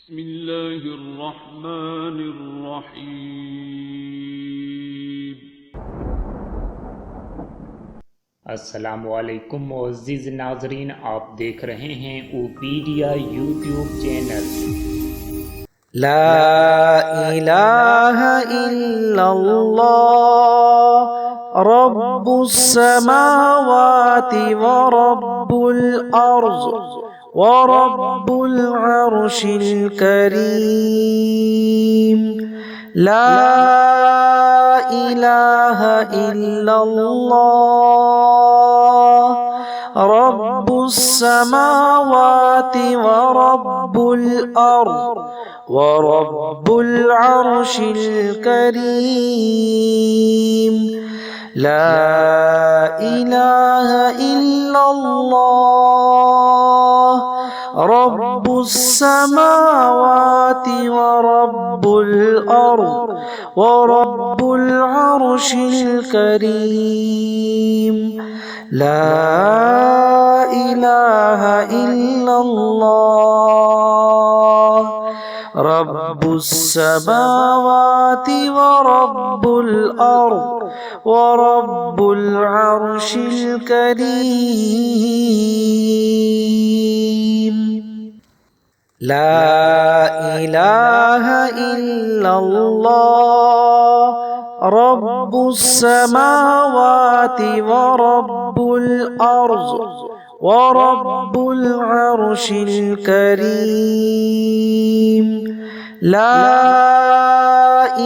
بسم الله الرحمن الرحیم۔ अस्सलामुअलैकुम मुअज़्ज़िज़ नाज़रीन, आप देख रहे हैं ओपीडिया यूट्यूब चैनल। لا إله إلا الله رب السماوات ورب الأرض ورب العرش الكريم لا إله إلا الله رب السماوات ورب الأرض ورب العرش الكريم لا إله إلا الله رب السماوات ورب الأرض ورب العرش الكريم لا إله إلا الله رب السماوات ورب الأرض ورب العرش الكريم لا إله إلا الله رب السماوات ورب الأرض ورب العرش الكريم لا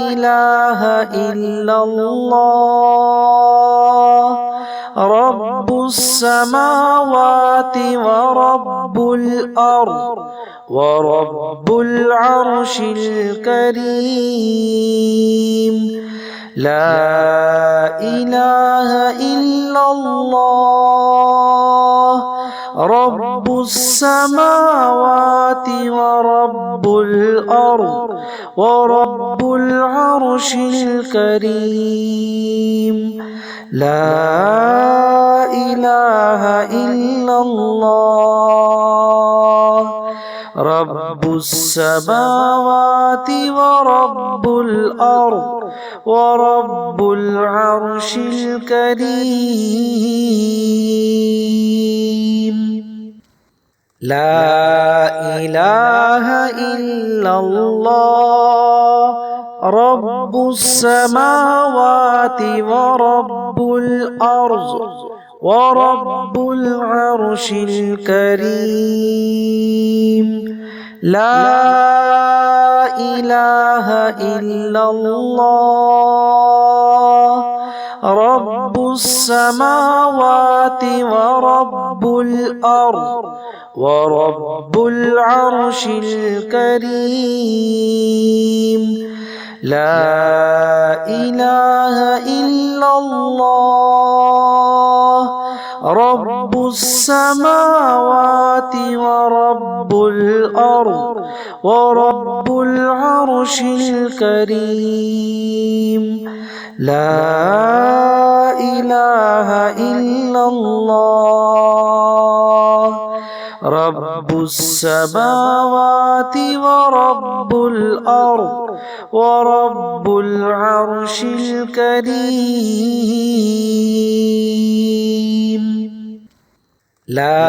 إله إلا الله رب السماوات ورب الأرض ورب العرش الكريم لا إله إلا الله رب السماوات ورب الأرض ورب العرش الكريم لا إله إلا الله رب السماوات ورب الأرض ورب العرش الكريم لا إله إلا الله رب السماوات ورب الأرض ورب العرش الكريم لا إله إلا الله رب السماوات ورب الأرض ورب العرش الكريم لا إله إلا الله رب السماوات ورب الأرض ورب العرش الكريم لا إله إلا الله رب السماوات ورب الأرض ورب العرش الكريم لا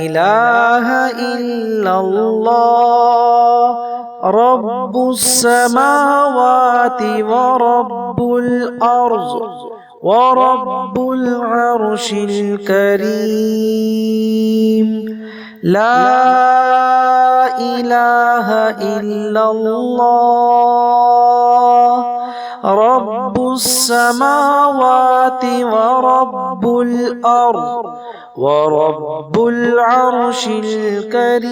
إله إلا الله رب السماوات ورب الأرض ورب العرش الكريم لا إله إلا الله رب السماوات ورب الأرض ورب العرش الكريم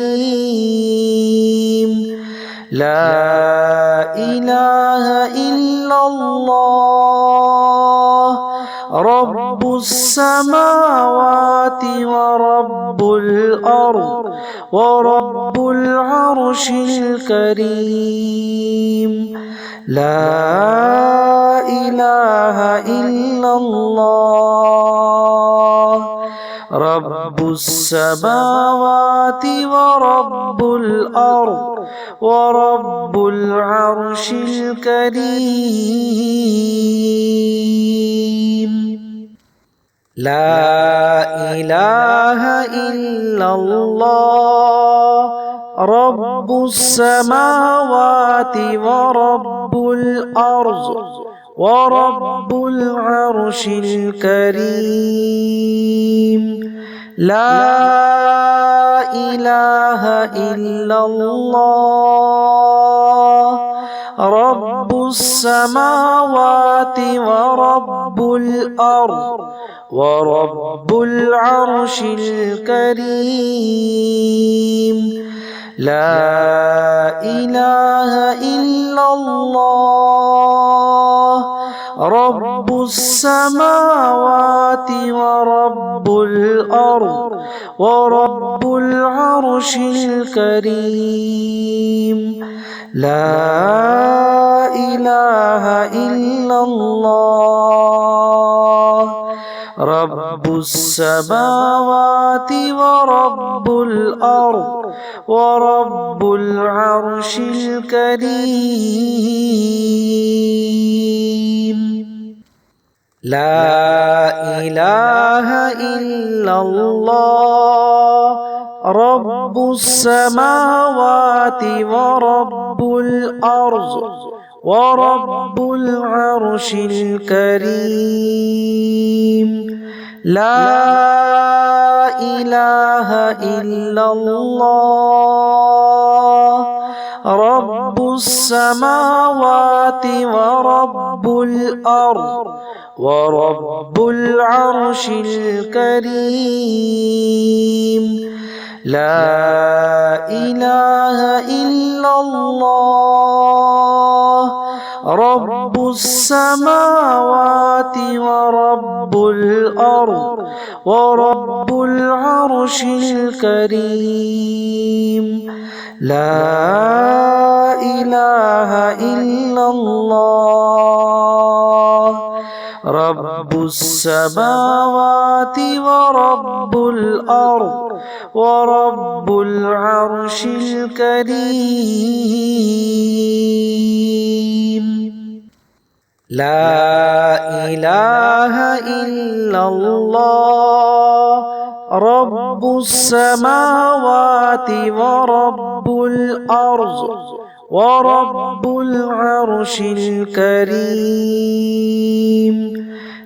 لا إله إلا الله رب السماوات ورب الأرض ورب العرش الكريم لا إله إلا الله رب السماوات ورب الأرض ورب العرش الكريم لا إله إلا الله رب السماوات ورب الأرض ورب العرش الكريم لا إله إلا الله رب السماوات ورب الأرض ورب العرش الكريم لا إله إلا الله رب السماوات ورب الأرض ورب العرش الكريم لا إله إلا الله رب السماوات ورب الأرض ورب العرش الكريم لا إله إلا الله رب السماوات ورب الأرض ورب العرش الكريم لا إله إلا الله رب السماوات ورب الأرض ورب العرش الكريم لا إله إلا الله رب السماوات ورب الأرض ورب العرش الكريم لا إله إلا الله رب السماوات ورب الأرض ورب العرش الكريم لا إله إلا الله رب السماوات ورب الأرض ورب العرش الكريم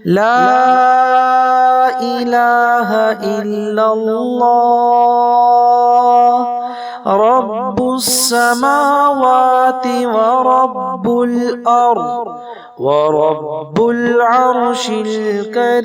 لا إله إلا الله رب السماوات ورب الأرض ورب العرش الكريم